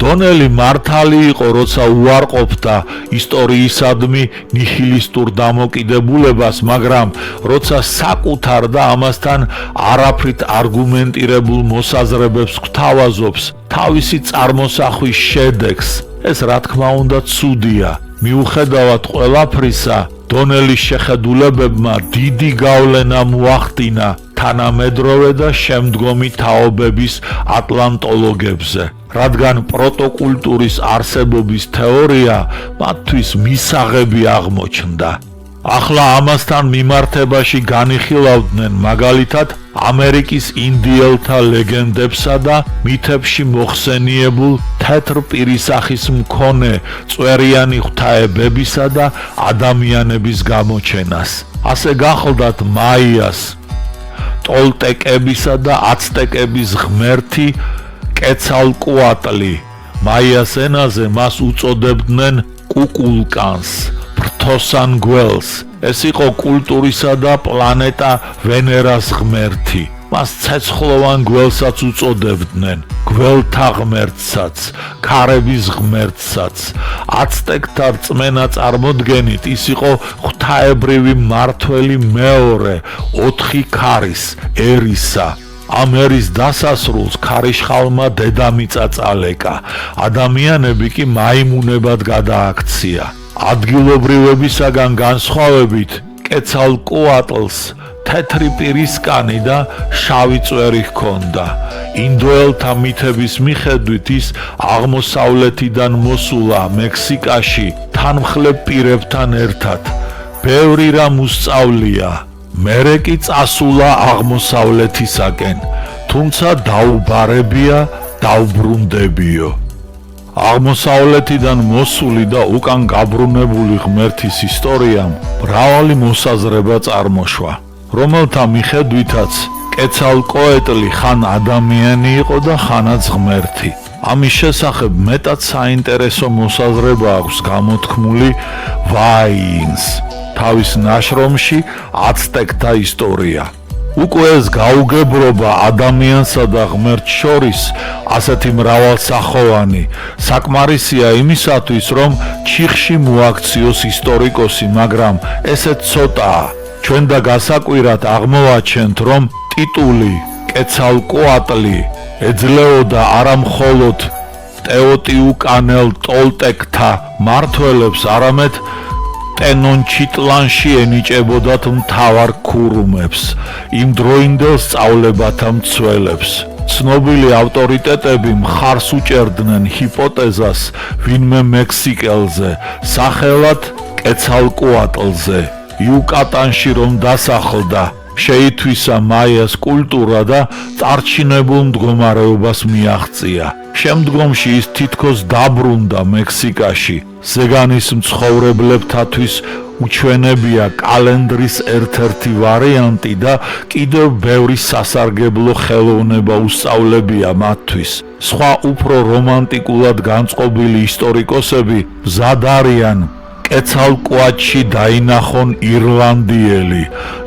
დონელი მართალი იყო, როცა უარყოფდა ისტორიისადმი ნიჰილისტურ დამოკიდებულებას, მაგრამ როცა საკუთარ და ამასთან არაფრით არგუმენტირებულ მოსაზრებებს გვთავაზობს თავისი წარმოსახვის შედეგს, ეს რა თქმა უნდა ცუდია. მიუხედავად ყველაფრისა, დონელის შეხედულებებმა დიდი გავლენა მოახდინა თანამედროვე და შემდგომი თაობების ატლანტოლოგებზე, რადგან პროტოკულტურის არსებობის თეორია მათთვის მისაღები აღმოჩნდა. ახლა ამასთან მიმართებაში განიხილავდნენ მაგალითად ამერიკის ინდიელთა ლეგენდებსა და მითებში მოხსენიებულ თეთრ პირისახის მქონე წვერიანი ღვთაებებისა და ადამიანების გამოჩენას. ასე გახლდათ მაიას, ტოლტეკებისა და აცტეკების ღმერთი კეცალკუატლი. მაიას ენაზე მას უწოდებდნენ კუკულკანს, ფრთოსან გველს. ეს იყო კულტურისა და პლანეტა ვენერას ღმერთი. მას ცეცხლოვან გველსაც უწოდებდნენ, გველთა ღმერთსაც, ქარების ღმერთსაც. აცტეკთა რწმენა წარმოდგენით ის იყო ღვთაებრივი მმართველი მეორე 4 ქარის ერისა. ამ ერის დასასრულს ქარიშხალმა დედამიწა წალეკა, ადამიანები კი მაიმუნებად გადააქცია. ადგილობრივებისაგან განსხვავებით კეცალკუატლს თეთრი პირისკანი და შავი წვერი ჰქონდა. ინდოელთა მითების მიხედვით ის აღმოსავლეთიდან მოსულა მექსიკაში თანმხლებ პირებთან ერთად. ბევრი რამ უსწავლია, მერე კი წასულა აღმოსავლეთისაკენ, თუმცა დაუბარებია, დაუბრუნდებიო. აღმოსავლეთიდან მოსული და უკან გაბრუნებული ღმერთის ისტორიამ მრავალი მოსაზრება წარმოშვა, რომელთა მიხედვითაც კეცალკოეტლი ხან ადამიანი იყო და ხანაც ღმერთი. ამის შესახებ მეტად საინტერესო მოსაზრება აქვს გამოთქმული ვაინს თავის ნაშრომში აცტეკთა ისტორია. უკვე ეს გაუგებრობა ადამიანსა და ღმერთს შორის ასეთი მრავალსახოვანი საკმარისია იმისათვის, რომ ჩიხში მოაქციოს ისტორიკოსი, მაგრამ ესეც ცოტაა. ჩვენ და გასაკვირად აღმოვაჩენთ, რომ ტიტული კეცალკუატლი ეძლეოდა არა მხოლოდ ტეოტიუკანელ ტოლტეკთა მმართველებს, არამედ ტენონჩიტლანში ენიჭებოდათ მთავარ ქურუმებს, იმდროინდელ სწავლებათა მცველებს. ცნობილი ავტორიტეტები მხარს უჭერდნენ ჰიპოთეზას ვინმე მექსიკელზე, სახელად კეცალკუატლზე, იუკატანში რომ დასახლდა, შეითვისა მაიას კულტურა და წარჩინებულ მდგომარეობას მიაღწია. შემდგომში ის თითქოს დაბრუნდა მექსიკაში. ზეგანის მცხოვრებლებთათვის უჩვენებია კალენდრის ერთ-ერთი ვარიანტი და კიდევ ბევრი სასარგებლო ხელოვნება უსწავლებია მათთვის. სხვა უფრო რომანტიკულად განწყობილი ისტორიკოსები მზად არიან კეცალკოატლში დაინახონ ირლანდიელი,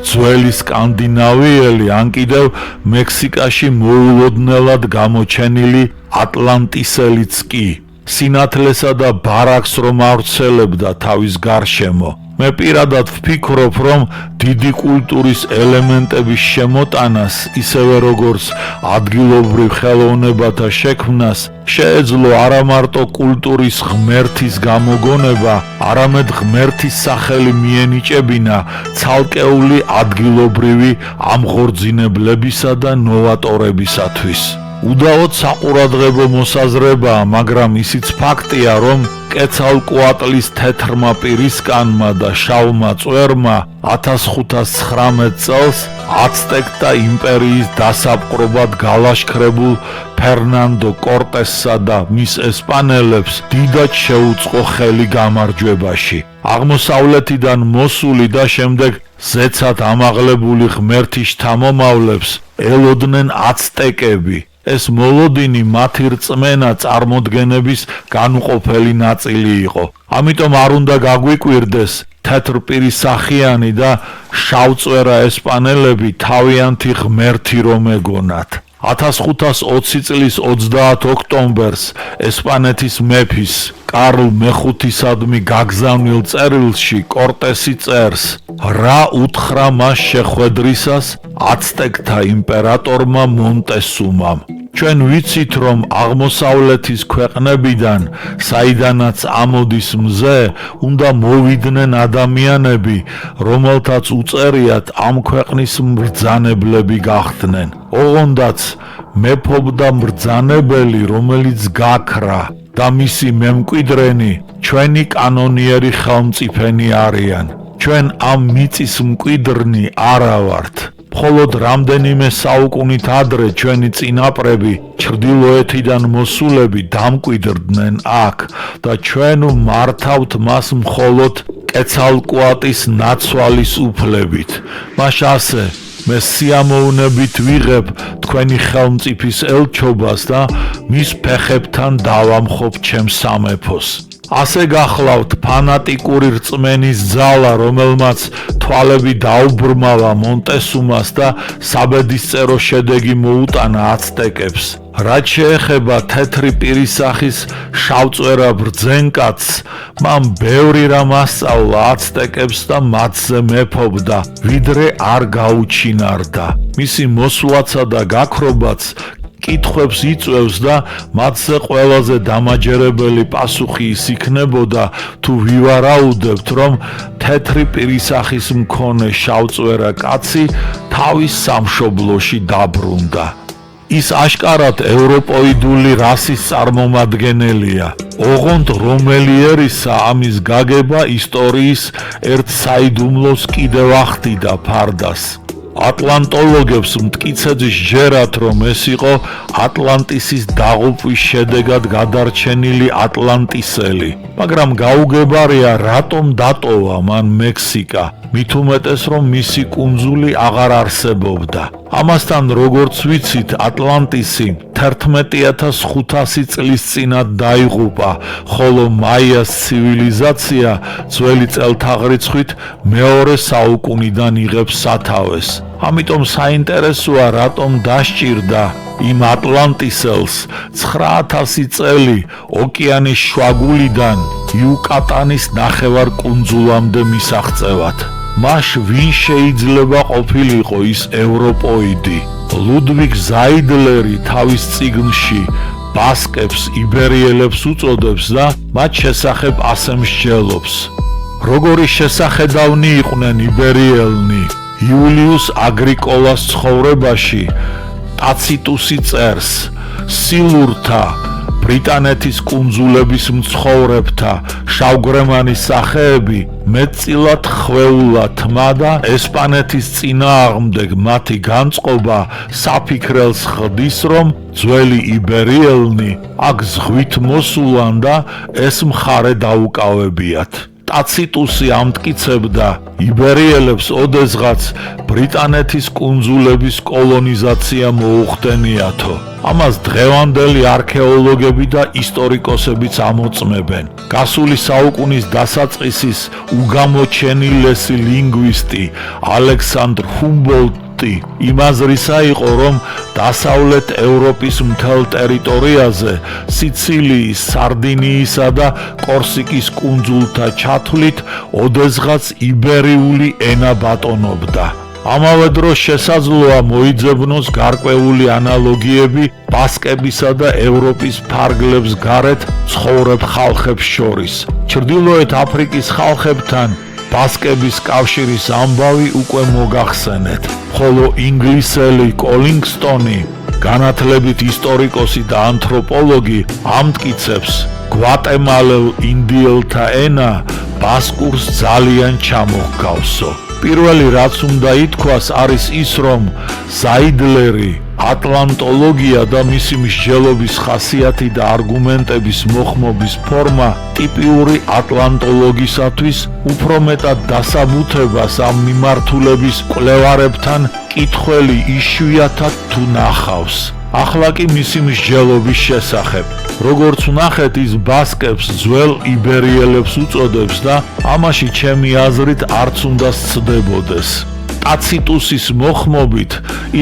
ძველი სკანდინავიელი ან კიდევ მექსიკაში მოულოდნელად გამოჩენილი ატლანტისელიც კი. სინათლესა და ბარაქს რომ ავრცელებდა თავის გარშემო. მე პირადად ვფიქრობ, რომ დიდი კულტურის ელემენტების შემოტანას, ისევე როგორც ადგილობრივ ხელოვნებათა შექმნას, შეეძლო არა მარტო კულტურის ღმერთის გამოგონება, არამედ ღმერთის სახელი მიენიჭებინა ცალკეული ადგილობრივი ამღორძინებლებისა და ნოვატორებისათვის. უდაოდ საყურადღებო მოსაზრებაა, მაგრამ ისიც ფაქტია, რომ კეცალკოატლის თეთრმა პირისკანმა და შავმა წვერმა 1519 წელს აცტეკთა იმპერიის დასაპყრობად გალაშქრებულ ფერნანდო კორტესსა და მის ესპანელებს დიდად შეუწყო ხელი გამარჯვებაში. აღმოსავლეთიდან მოსული და შემდეგ ზეცად ამაღლებული ღმერთის შთამომავლებს ელოდნენ აცტეკები. ეს მოლოდინი მათი რწმენა წარმოდგენების განუყოფელი ნაწილი იყო. ამიტომ არ უნდა გაგვიკვირდეს თეთრპირისახიანი და შავწვერა ესპანელები თავიანთი ღმერთი რომ ეგონათ. 1520 წლის 30 ოქტომბერს ესპანეთის მეფის კარლ მეხუთისადმი გაგზავნილ წერილში კორტესი წერს, რა უთხრა მას შეხვედრისას აცტეკთა იმპერატორმა მონტესუმამ. ჩვენ ვიცით, რომ აღმოსავლეთის ქვეყნებიდან, საიდანაც ამოდის მზე, უნდა მოვიდნენ ადამიანები, რომელთაც უწერიათ ამ ქვეყნის მბრძანებლები გახდნენ. ოღონდაც მეფობდა მბრძანებელი, რომელიც გაქრა და მისი მემკვიდრენი ჩვენი კანონიერი ხელმწიფენი არიან. ჩვენ ამ მიწის მკვიდრნი არა ვართ. მხოლოდ რამდენიმე საუკუნით ადრე ჩვენი წინაპრები ჩრდილოეთიდან მოსულები დამკვიდრდნენ აქ და ჩვენ მართავთ მას მხოლოდ კეცალკოატლის ნაცვალის უფლებით. მას ასე მე სიამოვნებით ვიღებ თქვენი ხელმწიფის ელჩობას და მის ფეხებთან დავამხობ ჩემს სამეფოს. ასე გახლავთ ფანატიკური რწმენის ძალა, რომელმაც თვალები დაუბრმავა მონტესუმას და საბედისწერო შედეგი მოუტანა აცტეკებს. რაც შეეხება თეთრი პირისახის შავწვერა ბრძენკაცს, მან ბევრი რამ ასწავლა აცტეკებს და მათზე მეფობდა, ვიდრე არ გაუჩინარდა. მისი მოსვლაცა და გაქრობაც კითხვებს იწვევს და მათზე ყველაზე დამაჯერებელი პასუხი ის იქნებოდა, თუ ვივარაუდებთ, რომ თეთრი პირისახის მქონე შავწვერა კაცი თავის სამშობლოში დაბრუნდა. ის აშკარად ევროპოიდული რასის წარმომადგენელია. ოღონდ რომელიერისა ამის გაგება ისტორიის ერთ საიდუმლოს კიდევ ახდიდა ფარდას. ატლანტოლოგებს მტკიცედ სჯერათ, რომ ეს იყო ატლანტისის დაღუპვის შედეგად გადარჩენილი ატლანტისელი, მაგრამ გაუგებარია რატომ დატოვა მან მექსიკა, მით უმეტეს რომ მისი კუნძული აღარ არსებობდა. ამასთან როგორც ვიცით, ატლანტისი 11500 წლის წინათ დაიღუპა, ხოლო მაიას ცივილიზაცია ძველი წელთაღრიცხვით მეორე საუკუნიდან იღებს სათავეს. ამიტომ საინტერესოა, რატომ დასჭირდა იმ ატლანტისელს 9000 წელი ოკეანის შუაგულიდან იუკატანის ნახევარკუნძულამდე მისაღწევად. მას ვინ შეიძლება ყოფილიყო ის ევროპოიდი? ლუდვიგ ზაიდლერი თავის წიგნში ბასკებს იბერიელებს უწოდებს და მათ შესახებ ასე მსჯელობს. როგორი შესახედავნი იყვნენ იბერიელნი? იულიუს აგრიკოლას ცხოვრებაში ტაციტუსი წერს, სილურთა ბრიტანეთის კუნძულების მცხოვრებთა შავგრემანის სახეები მეტწილად ხვეულა თმა და ესპანეთის წინააღმდეგ მათი განწყობა საფიქრელს ხდის, რომ ძველი იბერიელნი აქ ზღვით მოსულან და ეს მხარე დაუკავებიათ. ტაციტუსი ამტკიცებდა იბერიელებს ოდესღაც ბრიტანეთის კუნძულების კოლონიზაცია მოუხდენიათო. ამას დღევანდელი არქეოლოგები და ისტორიკოსებიც ამოწმებენ. გასული საუკუნის დასაწყისის უგამოჩენილესი ლინგვისტი ალექსანდრ ჰუმბოლდტი იმაზრისა იყო, რომ დასავლეთ ევროპის მთელ ტერიტორიაზე სიცილიის, სარდინიისა და კორსიკის კუნძულთა ჩათვლით ოდესღაც იბერიული ენა ბატონობდა. ამავე დროს შესაძლოა მოიძებნოს გარკვეული ანალოგიები ბასკებისა და ევროპის ფარგლებს გარეთ ცხოვრებ ხალხებს შორის. ჩრდილოეთ აფრიკის ხალხებთან ბასკების კავშირის ამბავი უკვე მოგახსენეთ, ხოლო ინგლისელი კოლინგსტონი, განათლებით ისტორიკოსი და ანთროპოლოგი, ამტკიცებს, გვატემალელ ინდიელთა ენა ბასკურს ძალიან ჩამოჰგავსო. პირველი რაც უნდა ითქვას არის ის, რომ ზაიდლერი ატლანტოლოგია და მისი მსჯელობის ხასიათი და არგუმენტების მოხმობის ფორმა ტიპიური ატლანტოლოგისათვის უფრო მეტად დასაბუთებას ამ მიმართულების კვლევარებთან კითხველი იშვიათად თუ ნახავს. ახლა კი მისი მსჯელობის შესახებ. როგორც ვნახეთ, ის ბასკებს ძველ იბერიელებს უწოდებს და ამაში ჩემი აზრით არც უნდა სცდებოდეს. ტაციტუსის მოხმობით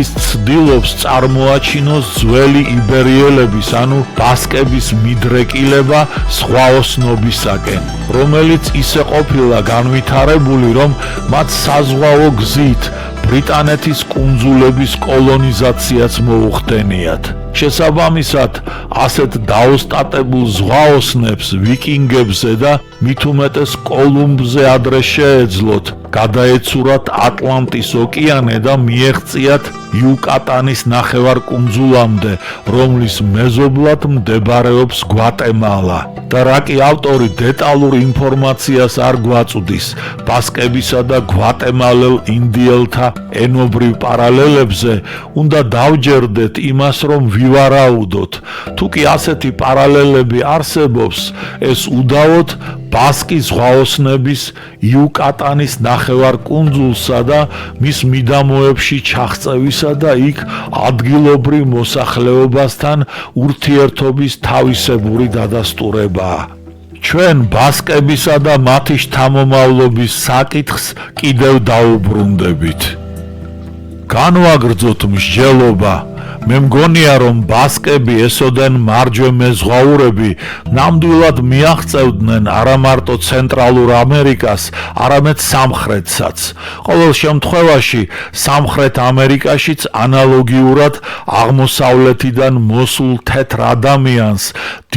ის ცდილობს წარმოაჩინოს ძველი იბერიელების, ანუ ბასკების მიდრეკილება ზღვაოსნობისაკენ, რომელიც ისე ყოფილა განვითარებული, რომ მათ საზღვაო გზით ბრიტანეთის კუნძულების კოლონიზაციაც მოუხდენიათ. შესაბამისად, ასეთ დაოსტატებულ ზღვაოსნებს ვიკინგებზე და მით უმეტეს კოლუმბზე ადრე შეეძლოთ გადაეცურათ ატლანტის ოკეანე და მიეღწიათ იუკატანის ნახევარკუნძულამდე, რომლის მეზობლად მდებარეობს გვატემალა. და რა კი ავტორი დეტალურ ინფორმაციას არ გვაწვდის ბასკებისა და გვატემალელ ინდიელთა ენობრივ პარალელებზე, უნდა დავჯერდეთ იმას, რომ ვივარაუდოთ, თუ კი ასეთი პარალელები არსებობს, ეს უდავოდ ბასკი ზღვაოსნების იუკატანის ნახევარკუნძულსა და მის მიდამოებში ჩაღწევისა და იქ ადგილობრივ მოსახლეობასთან ურთიერთობის თავისებური დადასტურებაა. ჩვენ ბასკებისა და მათი შთამომავლობის საკითხს კიდევ დაუბრუნდებით. განვაგრძოთ მსჯელობა. მე მგონია, რომ ბასკები ესოდენ მარჯვე მეზღვაურები ნამდვილად მიაღწევდნენ არა მარტო ცენტრალურ ამერიკას, არამედ სამხრეთსაც. ყოველ შემთხვევაში სამხრეთ ამერიკაშიც ანალოგიურად აღმოსავლეთიდან მოსულ თეთრ ადამიანს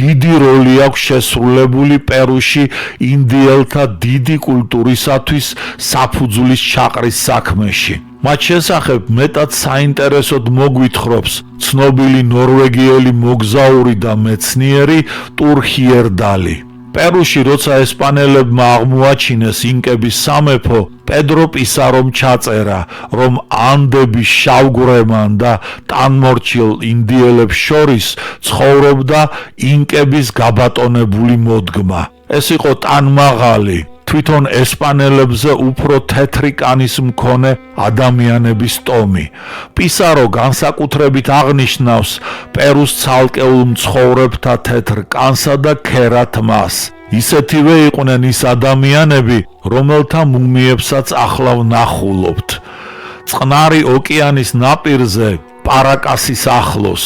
დიდი როლი აქვს შესრულებული პერუში ინდიელთა დიდი კულტურისათვის საფუძვლის ჩაყრის საქმეში. მათ შესახებ მეტად საინტერესოდ მოგვითხრობს ცნობილი ნორვეგიელი მოგზაური და მეცნიერი ტურ ჰიერდალი. პერუში როცა ესპანელებმა აღმოაჩინეს ინკების სამეფო, პედრო პისარომ ჩაწერა, რომ ანდების შავგვრემან და ტანმორჩილ ინდიელებს შორის ცხოვრობდა ინკების გაბატონებული მოდგმა. ეს იყო ტანმაღალი, თვითონ ესპანელებზე უფრო თეთრი კანის მქონე ადამიანების ტომი. პისარო განსაკუთრებით აღნიშნავს პერუს ცალკეულ მცხოვრებთა თეთრ კანსა და ქერათ მას. ისეთივე იყვნენ ის ადამიანები, რომელთა მუმიებსაც ახლა ვნახულობთ. წყნარი ოკეანის ნაპირზე, პარაკასის ახლოს,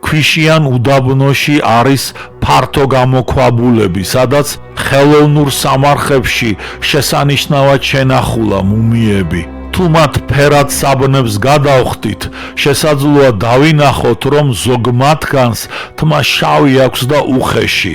ქვიშიან უდაბნოში არის ფართო გამოქვაბულები, სადაც ხელოვნურ სამარხებში შესანიშნავად შენახულა მუმიები. თუ მათ ფერად საბნებს გადავხდით, შესაძლოა დავინახოთ, რომ ზოგ მათგანს თმა შავი აქვს და უხეში,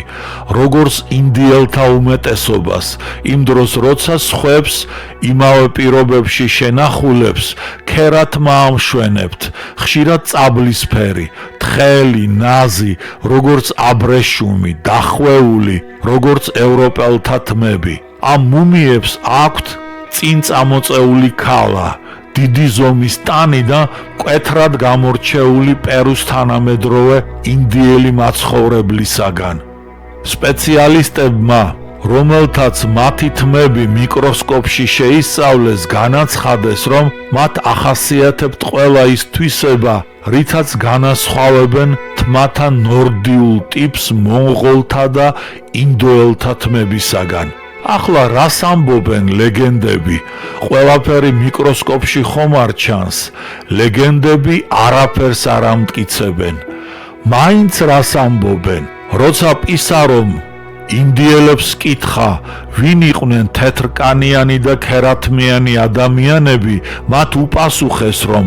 როგორც ინდიელთა უმეტესობას, იმ დროს, როცა სხვებს იმავე პირობებში შენახულებს, ქერათმა ამშვენებთ, ხშირად წაბლისფერი, თხელი, ნაზი, როგორც აბრეშუმი, დახვეული, როგორც ევროპელთა თმები. ამ მუმიებს აქვთ წინ წამოწეული ქალა, დიდი ზომის ტანი და მკვეთრად გამორჩეული პერუს თანამედროვე ინდიელი მაცხოვრებლისაგან. სპეციალისტებმა, რომელთაც მათი თმები მიკროსკოპში შეისწავლეს, განაცხადეს, რომ მათ ახასიათებთ ყველა ის თვისება, რითაც განასხვავებენ თმათა ნორდიულ ტიპს მონღოლთა და ინდოელთა თმებისაგან. ახლა რას ამბობენ ლეგენდები? ყველაფერი მიკროსკოპში ხომ არ ჩანს? ლეგენდები არაფერს არ ამტკიცებენ. მაინც რას ამბობენ? როცა პისარომ ინდიელებს კითხა, ვინ იყვნენ თეთრკანიანი და ქერათმიანი ადამიანები, მათ უპასუხეს, რომ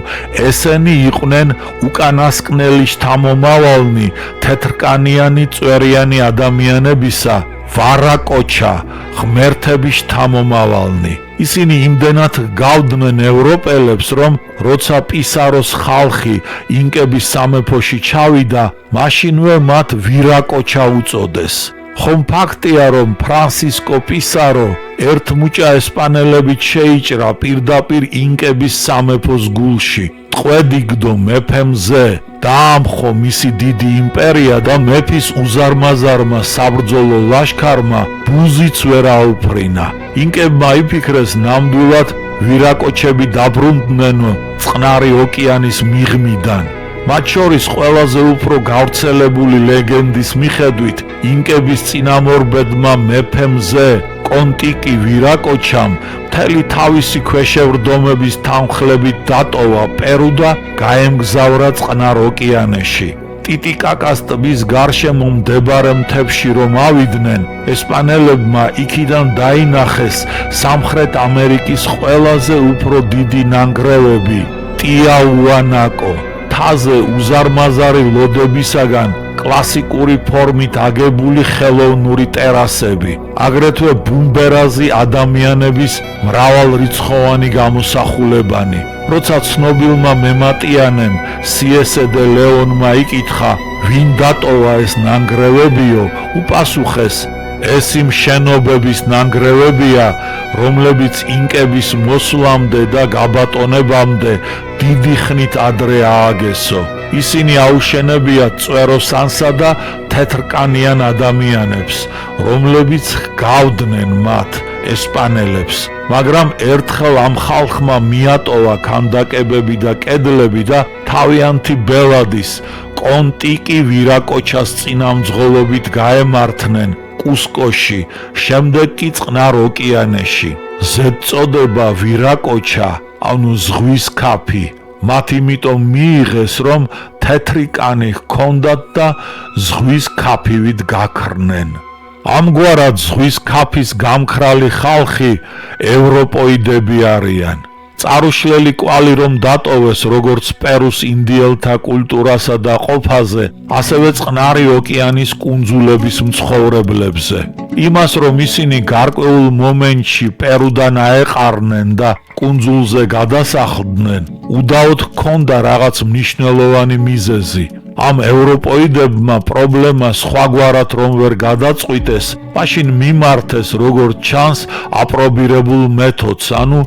ესენი იყვნენ უკანასკნელი შთამომავალნი თეთრკანიანი წვერიანი ადამიანებისა, ვარაკოჩა, ღმერთების შთამომავალნი. ისინი იმდენად გავდნენ ევროპელებს, რომ როცა პისაროს ხალხი ინკების სამეფოში ჩავიდა, მაშინვე მათ ვირაკოჩა უწოდეს. ხომ ფაქტია, რომ ფრანსისკო პისარო ერთმუჭა ესპანელებით შეიჭრა პირდაპირ ინკების სამეფოს გულში, ტყვედ-იგდო მეფემზე, დაამხო მისი დიდი იმპერია და მეფის უზარმაზარმა საბრძოლო ლაშქარმა ბუზიც ვერ აუფრინა. ინკებმა იფიქრეს, ნამდვილად ვირაკოჩები დაბრუნდნენ წყნარი ოკეანის მიღმიდან. მათ შორის ყველაზე უფრო გავრცელებული ლეგენდის მიხედვით, ინკების წინამორბედმა მეფემზე კონტიკი ვირაკოჩამ მთელი თავისი ქვეშევრდომების თანხლებით დატოვა პერუ და გაემგზავრა წყნარ ოკეანეში. ტიტიკაკას ტბის გარშემო მდებარე მთებში რომ ავიდნენ, ესპანელებმა იქიდან დაინახეს სამხრეთ ამერიკის ყველაზე უფრო დიდი ნანგრევები, ტიაუანაკო. თაზე უზარმაზარი ლოდებისაგან კლასიკური ფორმით აგებული ხელოვნური ტერასები, აგრეთვე ბუმბერაზი ადამიანების მრავალრიცხოვანი გამოსახულებანი. როცა ცნობილმა მემატიანემ სიესე დე ლეონმა იკითხა, ვინ დატოვა ეს ნანგრევებიო, უპასუხეს, ეს იმ შენობების ნანგრევებია, რომლებიც ინკების მოსვლამდე და გაბატონებამდე დიდი ხნით ადრე ააგესო. ისინი აუშენებიათ წვეროსანსა და თეთრკანიან ადამიანებს, რომლებიც ჰგავდნენ მათ, ესპანელებს. მაგრამ ერთხელ ამ ხალხმა მიატოვა ქანდაკებები და კედლები და თავიანთი ბელადის, კონტიკი ვირაკოჩას წინამძღოლობით გაემართნენ კუსკოში, შემდეგ კი წყნარ ოკეანეში. ზედწოდება ვირაკოჩა, ანუ ზღვის ქაფი. მათ იმიტომ მიიღეს, რომ თეთრი კანი ჰქონდათ და ზღვის ქაფივით გაქრნენ. ამგვარად ზღვის ქაფის გამქრალი ხალხი ევროპოიდები არიან. წარუშლელი კვალი რომ დატოვეს როგორც პერუს ინდიელთა კულტურასა და ყოფაზე, ასევე წყნარი ოკეანის კუნძულების მცხოვრებლებზე. იმას რომ ისინი გარკვეულ მომენტში პერუდან აეყარნენ და კუნძულზე გადასახლდნენ, უდაოდ ჰქონდა რაღაც მნიშვნელოვანი მიზეზი. ამ ევროპოიდებმა პრობლემა სხვაგვარად რომ ვერ გადაწყვიტეს, მაშინ მიმართეს როგორც ჩანს აპრობირებულ მეთოდს, ანუ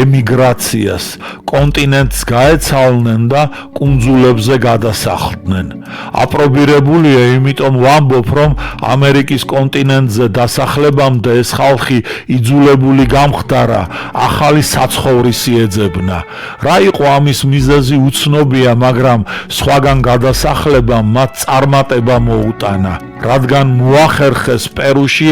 ემიგრაციას. კონტინენტს გაეცალნენ და კუნძულებზე გადასახლდნენ. აპრობირებულია, იმიტომ ვამბობ, რომ ამერიკის კონტინენტზე დასახლებამდე ეს ხალხი იძულებული გამხდარა, ახალი საცხოვრისი ეძებნა. რა იყო ამის მიზეზი უცნობია, მაგრამ სხვაგან გადასახლებამ მათ წარმატება მოუტანა, რადგან მოახერხეს პერუში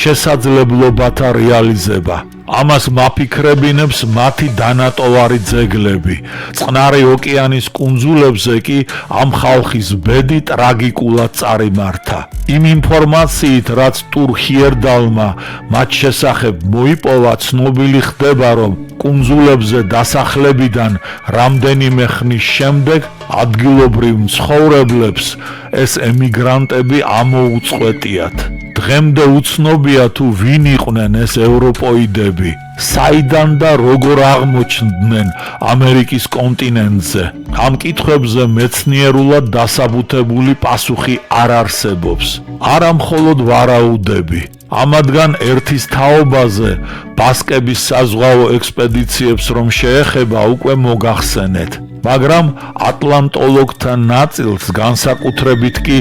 შესაძლებლობათა რეალიზება. ამას მაფიქრებინებს მათი დანატოვარი ძეგლები. წყნარი ოკეანის კუნძულებზე კი ამ ხალხის ბედი ტრაგიკულად წარიმართა. იმ ინფორმაციით, რაც ტურ ჰიერდალმა მათ შესახებ მოიპოვა, ცნობილი ხდება, რომ კუნძულებზე დასახლებიდან რამდენიმე ხნის შემდეგ ადგილობრივ მცხოვრებლებს ეს ემიგრანტები ამოუწყვეტიათ. დღემდე უცნობია თუ ვინ იყვნენ ეს ევროპოიდები, საიდან და როგორ აღმოჩნდნენ ამერიკის კონტინენტზე. ამ კითხვებზე მეცნიერულად დასაბუთებული პასუხი არ არსებობს. არა მხოლოდ ვარაუდები. ამათგან ერთის თაობაზე ბასკების საზღვაო ექსპედიციებს რომ შეეხება უკვე მოგახსენეთ. მაგრამ ატლანტოლოგთა ნაწილს განსაკუთრებით კი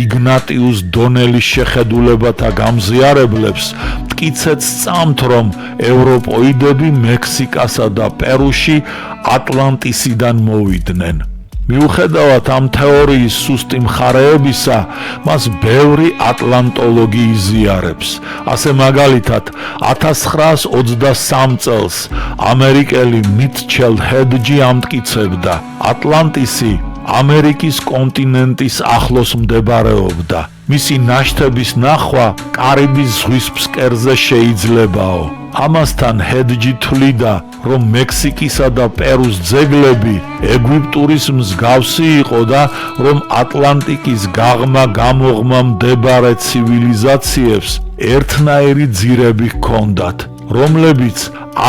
იგნატიუს დონელის შეხედულებათა გამზიარებლებს მტკიცედ სწამთ, რომ ევროპოიდები მექსიკასა და პერუში ატლანტისიდან მოვიდნენ. მიუხედავად ამ თეორიის სუსტი მხარეებისა, მას ბევრი ატლანტოლოგი იზიარებს. ასე მაგალითად, 1923 წელს ამერიკელი მიტჩელ ჰედჯი ამტკიცებდა, ატლანტისი ამერიკის კონტინენტის ახლოს მდებარეობდა. მისი ნაშთების ნახვა კარიბის ზღვის ფსკერზე შეიძლებაო. ამასთან ჰედჯი თვლიდა, რომ მექსიკისა და პერუს ძეგლები ეგვიპტურის მსგავსი იყო და რომ ატლანტიკის გაღმა-გამოღმა მდებარე ცივილიზაციებს ერთნაირი ძირები ჰქონდათ, რომლებიც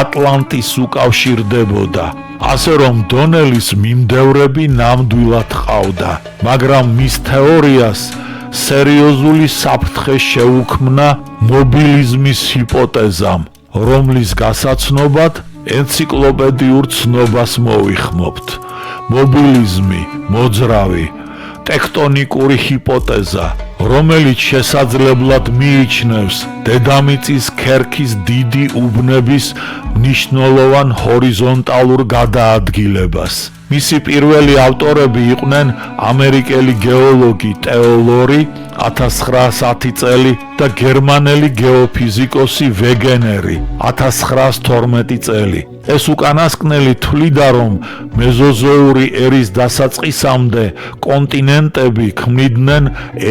ატლანტის უკავშირდებოდა. ასე რომ დონელის მიმდევრები ნამდვილად ჰყავდა, მაგრამ მის თეორიას სერიოზული საფრთხე შეუქმნა მობილიზმის ჰიპოთეზამ, რომლის გასაცნობად ენციკლოპედიურ ცნობას მოვიხმობთ. მობილიზმი, მოძრავი, ტექტონიკური ჰიპოთეზა, რომელიც შესაძლებლად მიიჩნევს დედამიწის ქერქის დიდი უბნების მნიშვნელოვან ჰორიზონტალურ გადაადგილებას. მისი პირველი ავტორები იყვნენ ამერიკელი გეოლოგი ტეოლორი 1910 წელი და გერმანელი გეოფიზიკოსი ვეგენერი 1912 წელი. ეს უკანასკნელი თვლიდა, რომ მეზოზოური ერის დასაწყისამდე კონტინენტები ქმნიდნენ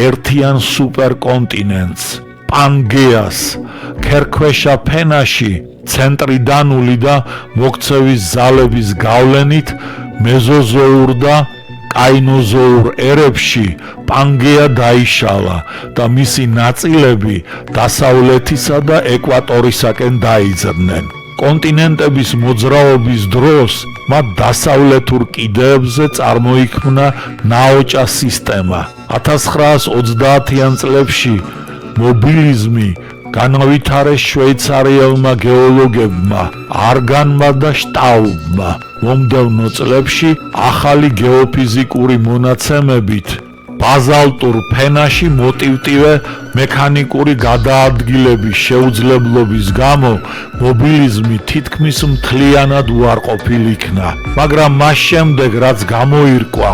ერთიან სუპერკონტინენტს, პანგეას, ქერქვეშა ფენაში ცენტრიდანული და მოქცევის ზალების გავლენით მეზოზოურ და კაინოზოურ ერებში პანგეა დაიშალა და მისი ნაწილები დასავლეთისა და ეკვატორისაკენ დაიძრნენ. კონტინენტების მოძრაობის დროს მათ დასავლეთურ კიდეებზე წარმოიქმნა ნაოჭა სისტემა. 1930-იან წლებში მობილიზმი განავითარეს შვეიცარიელმა გეოლოგებმა არგანმა და შტაუბმა. მომდევნო წლებში ახალი გეოფიზიკური მონაცემებით ბაზალტურ ფენაში მოტივტივე მექანიკური გადაადგილების შეუძლებლობის გამო მობილიზმი თითქმის მთლიანად უარყოფილ იქნა. მაგრამ მას შემდეგ, რაც გამოირკვა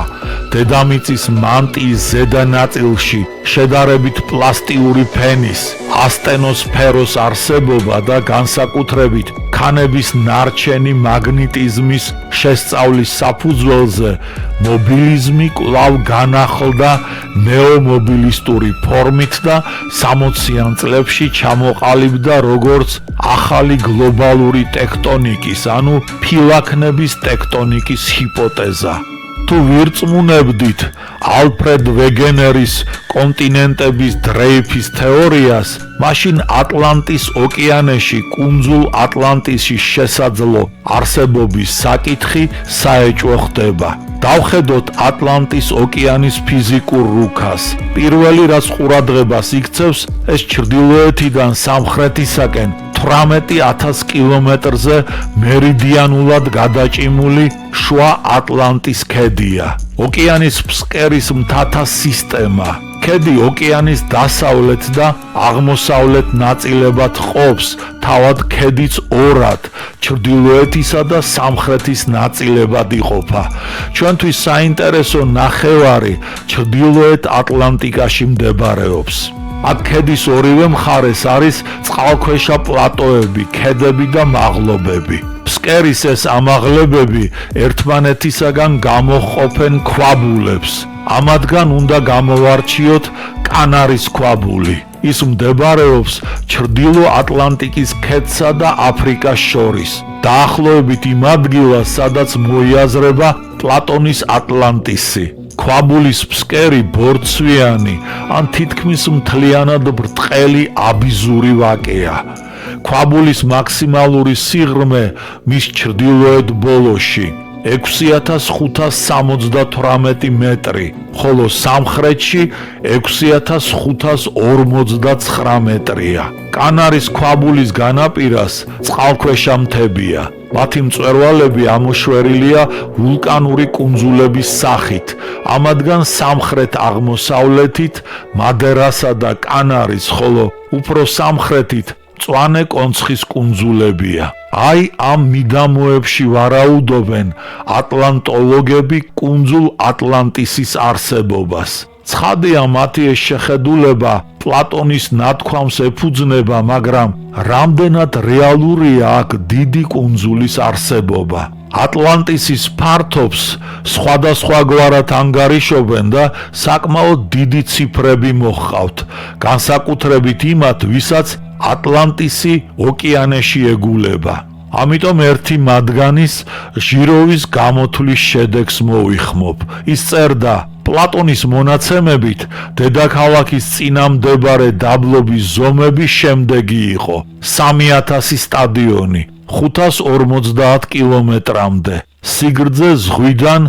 დედამიწის მანტიის ზედა ნაწილში შედარებით პლასტიური ფენის, ასტენოსფეროს არსებობა და განსაკუთრებით ქანების ნარჩენი მაგნიტიზმის შესწავლის საფუძველზე მობილიზმი კვლავ განახლდა ნეომობილისტური ფორმით და 60-იან წლებში ჩამოყალიბდა როგორც ახალი გლობალური ტექტონიკის, ანუ ფილაქნების ტექტონიკის ჰიპოთეზა. თუ ვირწმუნებდით ალფრედ ვეგენერის კონტინენტების დრეიფის თეორიას, მაშინ ატლანტის ოკეანეში კუნძულ ატლანტისში შესაძლო არსებობის საკითხი საეჭვო ხდება. დავხედოთ ატლანტის ოკეანის ფიზიკურ რუქას. პირველი რაც ყურადღებას იქცევს, ეს ჩრდილოეთიდან სამხრეთისაკენ 18,000 კილომეტრზე მერიდიანულად გადაჭიმული შუა ატლანტის ქედია. ოკეანის ფსკერის მთათა სისტემა. ქედი ოკეანის დასავლეთ და აღმოსავლეთ ნაწილებად ყოფს, თავად ქედიც ორად, ჩრდილოეთისა და სამხრეთის ნაწილებად იყოფა. ჩვენთვის საინტერესო ნახევარი ჩრდილოეთ ატლანტიკაში მდებარეობს. აქ ქედის ორივე მხარეს არის წყალქვეშა პლატოები, ქედები და მაღლობები. ფსკერის ეს ამაღლებები ერთმანეთისაგან გამოჰყოფენ ქვაბულებს. ამათგან უნდა გამოვარჩიოთ კანარის ქვაბული. ის მდებარეობს ჩრდილო ატლანტიკის ქედსა და აფრიკას შორის. დაახლოებით იმ ადგილას, სადაც მოიაზრება პლატონის ატლანტისი. ქვაბულის ფსკერი ბორცვიანი ან თითქმის მთლიანად ბრტყელი აბიზური ვაკეა. ქვაბულის მაქსიმალური სიღრმე მის ჩრდილოეთ ბოლოში 6578 მეტრი, ხოლო სამხრეთში 6549 მეტრია. კანარის ქვაბულის განაპირას წყალქვეშა მთებია. მათი მწვერვალები ამოშვერილია ვულკანური კუნძულების სახით. ამათგან სამხრეთ-აღმოსავლეთით მადერასა და კანარის, ხოლო უფრო სამხრეთით მწვანე კონცხის კუნძულებია. აი ამ მიდამოებში ვარაუდობენ ატლანტოლოგები კუნძულ ატლანტისის არსებობას. ცხადია მათი ეს შეხედულება პლატონის ნათქვამს ეფუძნება, მაგრამ რამდენად რეალურია აქ დიდი კუნძულის არსებობა? ატლანტისის ფართობს სხვადასხვაგვარად ანგარიშობენ და საკმაოდ დიდი ციფრები მოჰყავთ, განსაკუთრებით იმათ, ვისაც ატლანტისი ოკეანეში ეგულება. ამიტომ ერთი მათგანის ჟიროვის გამოთვლის შედეგს მოვიხმობ. ის წერდა: პლატონის მონაცემებით დედაქალაქის წინამდებარე დაბლობის ზომები შემდეგი იყო: 3000 სტადიონი 550 კილომეტრამდე, სიგრძე ზღვიდან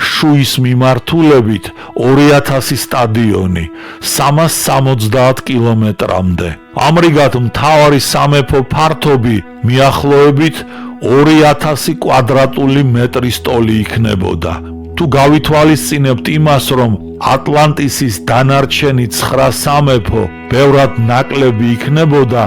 შუის მიმართულებით 2000 სტადიონი 370 კილომეტრამდე. ამრიგად მთავარი სამეფო ფართობი მიახლოებით 2000 კვადრატული მეტრის ტოლი იქნებოდა. თუ გავითვალისწინებთ იმას, რომ ატლანტისის დანარჩენი 9 სამეფო ბევრად ნაკლები იქნებოდა,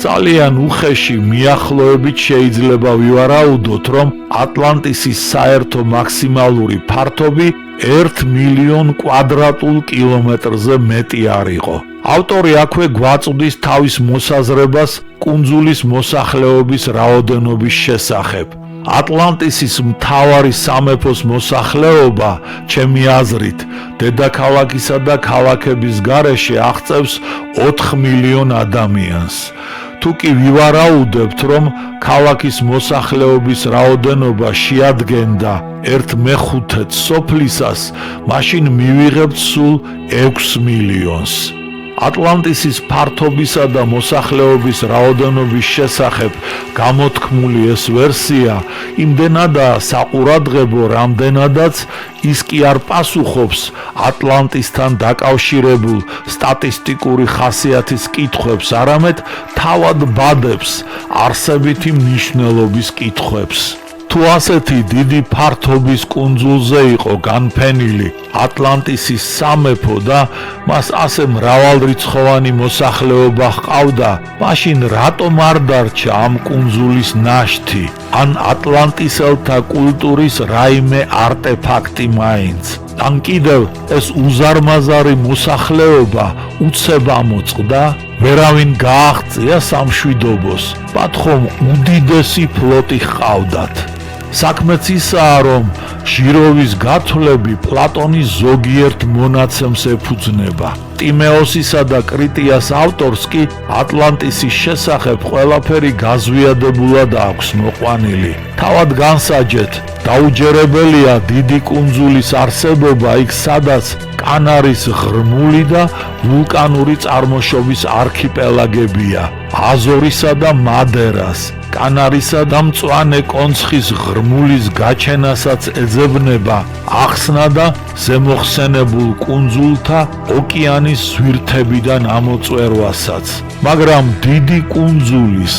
ძალიან უხეში მიახლოებით შეიძლება ვივარაუდოთ, რომ ატლანტისის საერთო მაქსიმალური ფართობი 1 მილიონ კვადრატულ კილომეტრზე მეტი არ იყო. ავტორი აქვე გვაწვდის თავის მოსაზრებას კუნძულის მოსახლეობის რაოდენობის შესახებ. ატლანტისის მთავარი სამეფოს მოსახლეობა, ჩემი აზრით, დედაქალაქისა და ქალაქების გარეშე აღწევს 4 მილიონ ადამიანს. თუ კი ვივარაუდებთ, რომ ქალაქის მოსახლეობის რაოდენობა შეადგენდა 1/5 სოფლისას, მაშინ მივიღებთ სულ 6 მილიონს. ატლანტისის ფართობისა და მოსახლეობის რაოდენობის შესახებ გამოთქმული ეს ვერსია იმდენადაა საყურადღებო, რამდენადაც ის კი არ პასუხობს ატლანტისთან დაკავშირებულ სტატისტიკური ხასიათის კითხვებს, არამედ თავად ბადებს არსებითი მნიშვნელობის კითხვებს. თუ ასეთი დიდი ფართობის კუნძულზე იყო განფენილი ატლანტისის სამეფო და მას ასე მრავალრიცხოვანი მოსახლეობა ჰყავდა, მაშინ რატომ არ დარჩა ამ კუნძულის ნაშთი ან ატლანტისელთა კულტურის რაიმე არტეფაქტი მაინც? ან კიდევ ეს უზარმაზარი მოსახლეობა უცებ ამოწყდა? ვერავინ გააღწია სამშვიდობოს, პათხომ უდიდესი ფლოტი ჰყავდათ. საქმეც ისაა, რომ ჟიროვის გათვლები პლატონის ზოგიერთ მონაცემს ეფუძნება. ტიმეოსისა და კრიტიას ავტორს კი ატლანტისის შესახებ ყველაფერი გაზვიადებულად აქვს მოყვანილი. თავად განსაჯეთ, დაუჯერებელია დიდი კუნძულის არსებობა იქ, სადაც კანარის ღრმული და ვულკანური წარმოშობის არქიპელაგებია, აზორისა და მადერას, კანარისა და მწვანე კონცხის ღრმულის გაჩენასაც ეძებნება ახსნა და ზემოხსენებულ კუნძულთა ოკეანის ზვირთებიდან ამოწვერვასაც. მაგრამ დიდი კუნძულის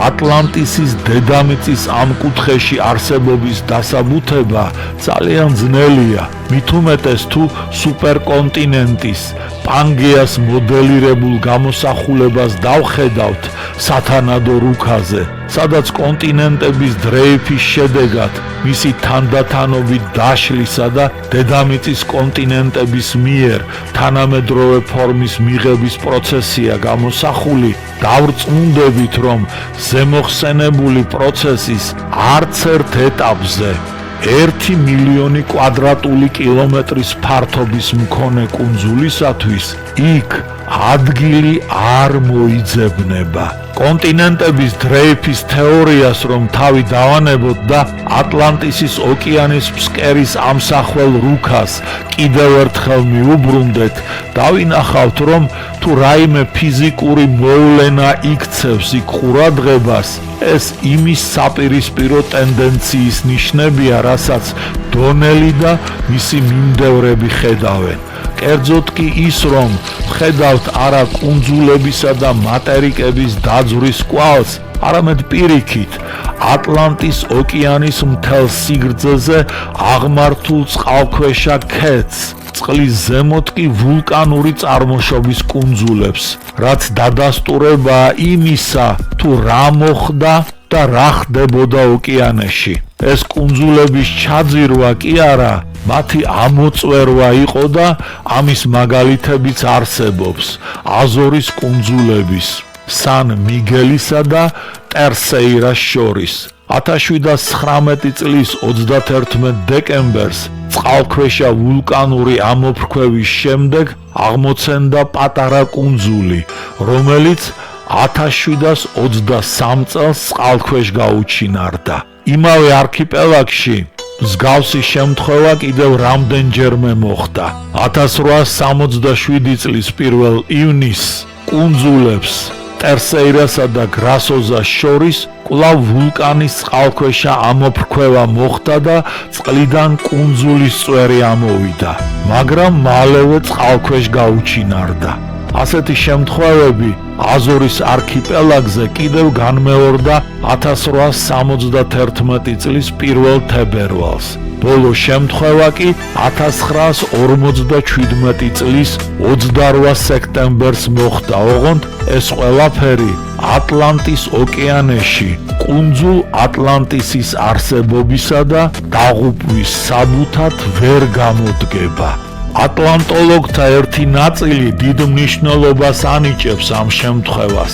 ატლანტისის დედამიწის ამ კუთხეში არსებობის დასაბუთება ძალიან ძნელია, მით უმეტეს თუ სუპერკონტინენტის პანგეას მოდელირებულ გამოსახულებას დავხედავთ სათანადო რუქაზე, სადაც კონტინენტების დრეიფის შედეგად მისი თანდათანობით დაშლისა და დედამიწის კონტინენტების მიერ თანამედროვე ფორმის მიღების პროცესია გამოსახული, დავრწმუნდებით, რომ ზემოხსენებული პროცესის არც ერთ ეტაპზე 1 მილიონი კვადრატული კილომეტრის ფართობის მქონე კუნძულისათვის იქ ადგილი არ მოიძებნება. კონტინენტების დრეიფის თეორიას რომ თავი დავანებოთ და ატლანტისის ოკეანის ფსკერის ამსახველ რუქას კიდევ ერთხელ მიუბრუნდეთ, დავინახავთ, რომ თუ რაიმე ფიზიკური მოვლენა იქცევს იქ ყურადღებას, ეს იმის საპირისპირო ტენდენციის ნიშნებია, რასაც დონელი და მისი მიმდევრები ხედავენ. კერძოდ კი ის, რომ ხედავთ არა კუნძულებისა და მატერიკების დაძვრის კვალს, არამედ პირიქით ატლანტის ოკეანის მთელ სიგრძეზე აღმართულ წყალქვეშა ქედს, წყლის ზემოთ კი ვულკანური წარმოშობის კუნძულებს, რაც დადასტურებაა იმისა, თუ რა მოხდა და რა ხდებოდა ოკეანეში. ეს კუნძულების ჩაძირვა კი არა, მათი ამოწვერვა იყო და ამის მაგალითებიც არსებობს აზორის კუნძულების, სან მიგელისა და ტერსეირას შორის. 1719 წლის 31 დეკემბერს წყალქვეშა ვულკანური ამოფრქვევის შემდეგ აღმოცენდა პატარა კუნძული, რომელიც 1723 წელს წყალქვეშ გაუჩინარდა. იმავე არქიპელაგში მსგავსი შემთხვევა კიდევ რამდენჯერმე მოხდა. 1867 წლის 1 ივნისს კუნძულებს ტერსეირასა და გრასოზას შორის კვლავ ვულკანის წყალქვეშა ამოფრქვევა მოხდა და წყლიდან კუნძულის წვერი ამოვიდა, მაგრამ მალევე წყალქვეშ გაუჩინარდა. ასეთი შემთხვევები აზორის არქიპელაგზე კიდევ განმეორდა 1871 წლის 1 თებერვალს. ბოლო შემთხვევა კი 1947 წლის 28 სექტემბერს მოხდა, ოღონდ ეს ყველაფერი ატლანტის ოკეანეში კუნძულ ატლანტისის არსებობისა და დაღუპვის საბუთად ვერ გამოდგება. ატლანტოლოგთა ერთი ნაწილი დიდ მნიშვნელობას ანიჭებს ამ შემთხვევას.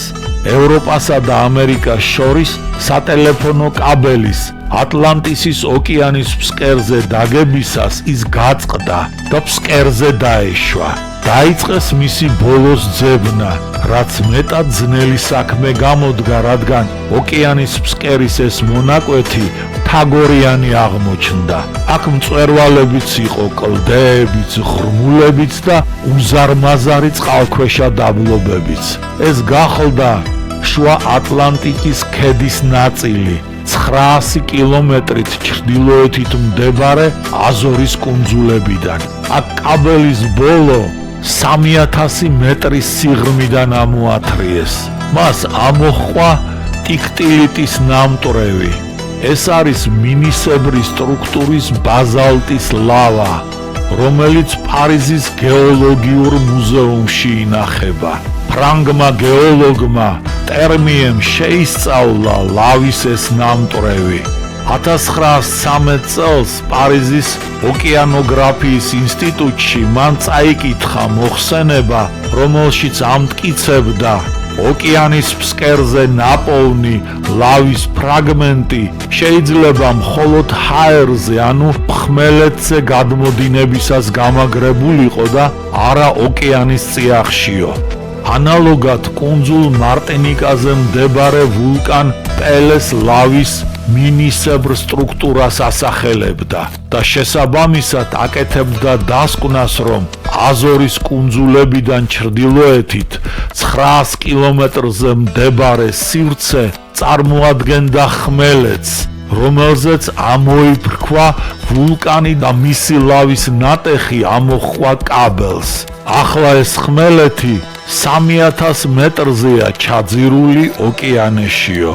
ევროპასა და ამერიკას შორის სატელეფონო კაბელის ატლანტისის ოკეანის ფსკერზე დაგებისას ის გაწყდა და ფსკერზე დაეშვა. დაიწყეს მისი ბოლოს ძებნა, რაც მეტად ძნელი საქმე გამოდგა, რადგან ოკეანის ფსკერის ეს მონაკვეთი თაგორიანი აღმოჩნდა. აქ მწვერვალებიც იყო, კლდეებიც, ღრმულებიც და უზარმაზარი წყალქვეშა დაბლობებიც. ეს გახლდა შუა ატლანტიკის ქედის ნაწილი, 900 კილომეტრით ჩრდილოეთით მდებარე აზორის კუნძულებიდან. აქ კაბელის ბოლო 3000 მეტრის სიღრმიდან ამოათრიეს. მას ამოჰყვა ტიქტილიტის ნამტვრევი. ეს არის მინისებრი სტრუქტურის ბაზალტის ლავა, რომელიც პარიზის გეოლოგიურ მუზეუმში ინახება. ფრანგმა გეოლოგმა ტერმიემ შეისწავლა ლავის ეს ნამტვრევი. 1913 წელს პარიზის ოკეანოგრაფიის ინსტიტუტში მან წაიკითხა მოხსენება, რომელშიც ამტკიცებდა ოკეანის ფსკერზე ნაპოვნი ლავის ფრაგმენტი შეიძლება მხოლოდ ჰაერზე, ანუ ხმელეთზე გადმოდინებისას გამაგრებულიყო და არა ოკეანის წიაღშიო. ანალოგად კუნძულ მარტინიკაზე მდებარე ვულკან პელეს ლავის მინისებრ სტრუქტურას ასახელებდა და შესაბამისად აკეთებდა დასკვნას, რომ აზორის კუნძულებიდან ჩრდილოეთით 900 კილომეტრზე მდებარე სივრცე წარმოადგენდა ხმელეთს, რომელზეც ამოიფრქვა ვულკანი და მისი ლავის ნატეხი ამოჰყვა კაბელს. ახლა ეს ხმელეთი 3000 მეტრზეა ჩაძირული ოკეანეშიო.